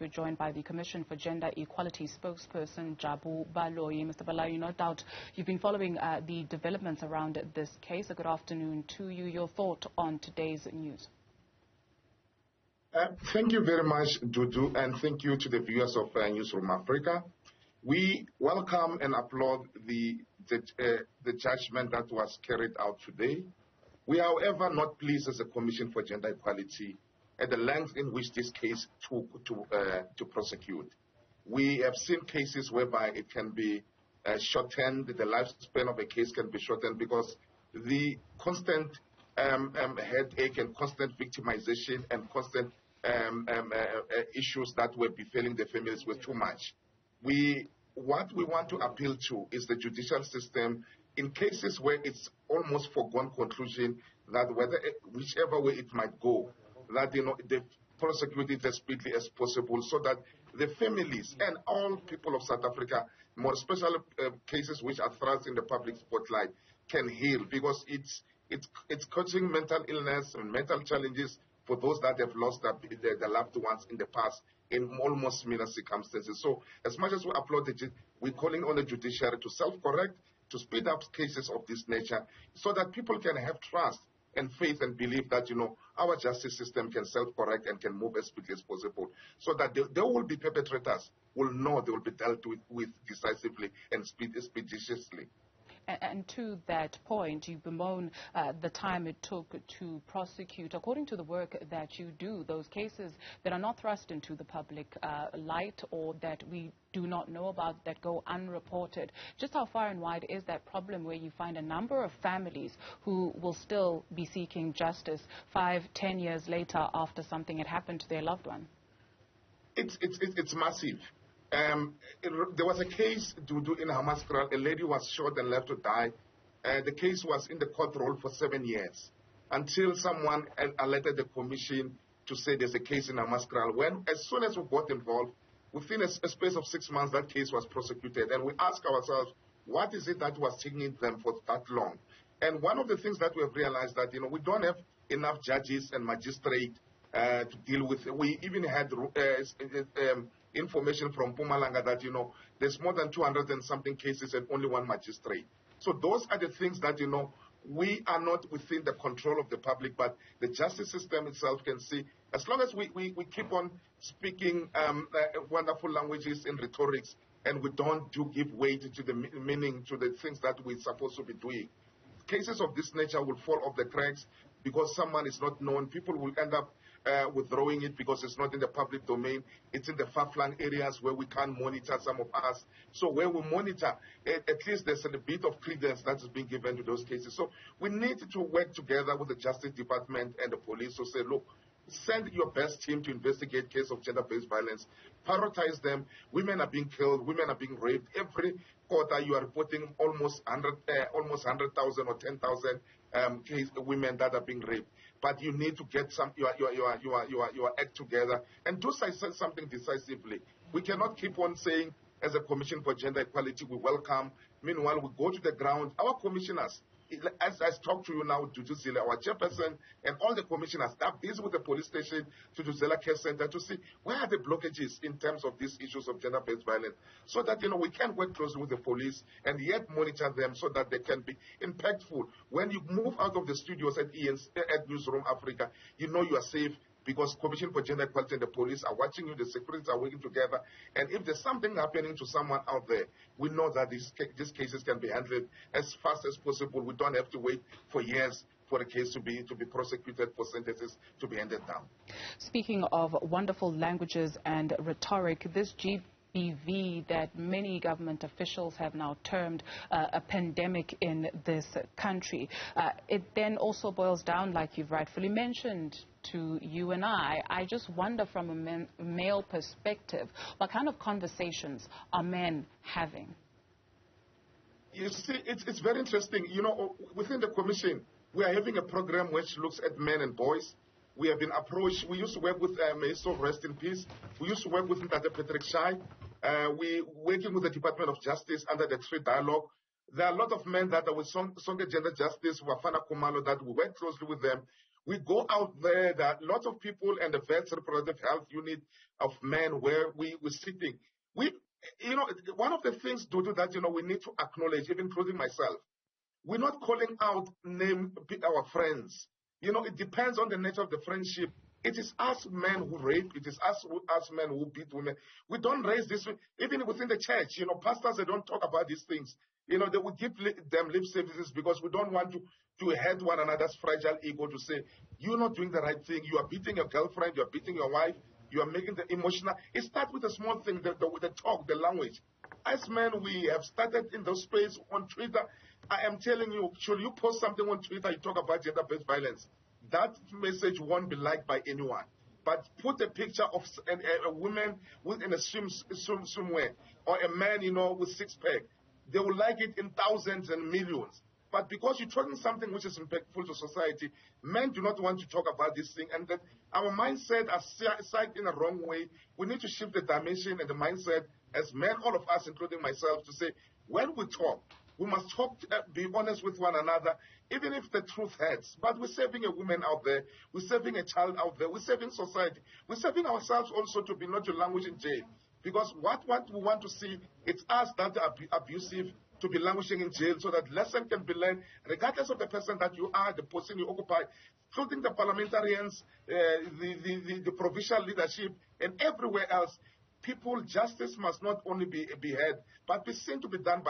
we're joined by the Commission for Gender Equality spokesperson, Javu Baloyi. Mr. Baloyi, no doubt you've been following the developments around this case. A good afternoon to you. Your thought on today's news? Thank you very much, Dudu, and thank you to the viewers of Newzroom Afrika. We welcome and applaud the judgment that was carried out today. We are, however, not pleased as a Commission for Gender Equality at the length in which this case took to prosecute. We have seen cases whereby it can be shortened, the lifespan of a case can be shortened because the constant headache and constant victimization and constant issues that were befalling the families were too much. What we want to appeal to is the judicial system in cases where it's almost foregone conclusion that whichever way it might go, that they prosecute it as speedily as possible so that the families and all people of South Africa, more especially cases which are thrust in the public spotlight, can heal, because it's causing mental illness and mental challenges for those that have lost their loved ones in the past in almost similar circumstances. So as much as we applaud it, we're calling on the judiciary to self-correct, to speed up cases of this nature so that people can have trust and faith and believe that, our justice system can self-correct and can move as speedily as possible, so that there will be perpetrators will know they will be dealt with decisively and expeditiously. And to that point, you bemoan the time it took to prosecute. According to the work that you do, those cases that are not thrust into the public light or that we do not know about, that go unreported, just how far and wide is that problem where you find a number of families who will still be seeking justice 5-10 years later after something had happened to their loved one? It's massive. There was a case in Hammanskraal. A lady was shot and left to die. The case was in the court roll for 7 years until someone alerted the commission to say there's a case in Hammanskraal. As soon as we got involved, within a space of 6 months, that case was prosecuted. And we asked ourselves, what is it that was taking them for that long? And one of the things that we have realized that, we don't have enough judges and magistrates to deal with. We even had information from Mpumalanga that, there's more than 200 and something cases and only one magistrate. So those are the things that, we are not within the control of the public, but the justice system itself can see. As long as we keep on speaking wonderful languages and rhetorics, and we don't give weight to the meaning, to the things that we're supposed to be doing, cases of this nature will fall off the cracks because someone is not known. People will end up withdrawing it because it's not in the public domain. It's in the far-flung areas where we can't monitor some of us. So where we monitor, at least there's a bit of credence that is being given to those cases. So we need to work together with the Justice Department and the police to say, look, send your best team to investigate cases of gender-based violence. Prioritize them. Women are being killed. Women are being raped. Every quarter you are reporting almost 100,000 or 10,000 women that are being raped. But you need to get your act together and do something decisively. We cannot keep on saying, as a Commission for Gender Equality, we welcome. Meanwhile, we go to the ground. Our commissioners, as I talk to you now, Duduzile, our chairperson, and all the commissioners, they are busy with the police station, Duduzela Care Center, to see where are the blockages in terms of these issues of gender-based violence, so that we can work closely with the police and yet monitor them so that they can be impactful. When you move out of the studios at Newzroom Afrika, you are safe, because Commission for Gender Equality and the police are watching you, the securities are working together, and if there's something happening to someone out there, we know that these cases can be handled as fast as possible. We don't have to wait for years for a case to be prosecuted, for sentences to be handed down. Speaking of wonderful languages and rhetoric, this GBV that many government officials have now termed a pandemic in this country, it then also boils down, like you've rightfully mentioned, to you and I just wonder from a male perspective, what kind of conversations are men having? You see, it's very interesting. Within the Commission, we are having a program which looks at men and boys. We have been approached. We used to work with Meso, rest in peace. We used to work with Ntate Patrick Shai. We're working with the Department of Justice under the Trade Dialogue. There are a lot of men that are with Sonke Gender Justice, Wafana Kumalo, that we work closely with them. We go out there, there are lots of people and the Vets Reproductive Health Unit of men where we're sitting. One of the things, Dudu, that, we need to acknowledge, even including myself, we're not calling out name our friends. It depends on the nature of the friendship. It is us men who rape. It is us men who beat women. We don't raise this, even within the church. Pastors, they don't talk about these things. They will give them lip services because we don't want to hurt one another's fragile ego to say, you're not doing the right thing. You are beating your girlfriend. You are beating your wife. You are making the emotional. It starts with a small thing, the talk, the language. As men, we have started in the space on Twitter. I am telling you, should you post something on Twitter, you talk about gender-based violence, that message won't be liked by anyone. But put a picture of a woman in a swimwear, or a man, with six-pack. They will like it in thousands and millions. But because you're talking something which is impactful to society, men do not want to talk about this thing. And that our mindset are set in a wrong way. We need to shift the dimension and the mindset as men, all of us, including myself, to say, when we talk, we must talk, be honest with one another, even if the truth hurts. But we're saving a woman out there. We're saving a child out there. We're saving society. We're saving ourselves also to be not to languish in jail. Because what we want to see, it's us that are abusive to be languishing in jail so that lesson can be learned, regardless of the person that you are, the position you occupy, including the parliamentarians, the provincial leadership, and everywhere else. People, justice must not only be heard, but be seen to be done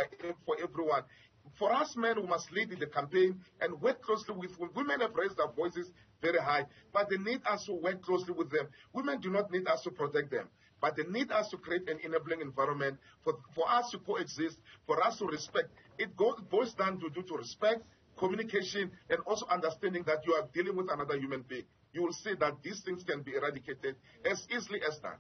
for everyone. For us men, we must lead in the campaign and work closely with women. Have raised their voices very high, but they need us to work closely with them. Women do not need us to protect them, but they need us to create an enabling environment for us to coexist, for us to respect. It boils down to respect, communication, and also understanding that you are dealing with another human being. You will see that these things can be eradicated as easily as that.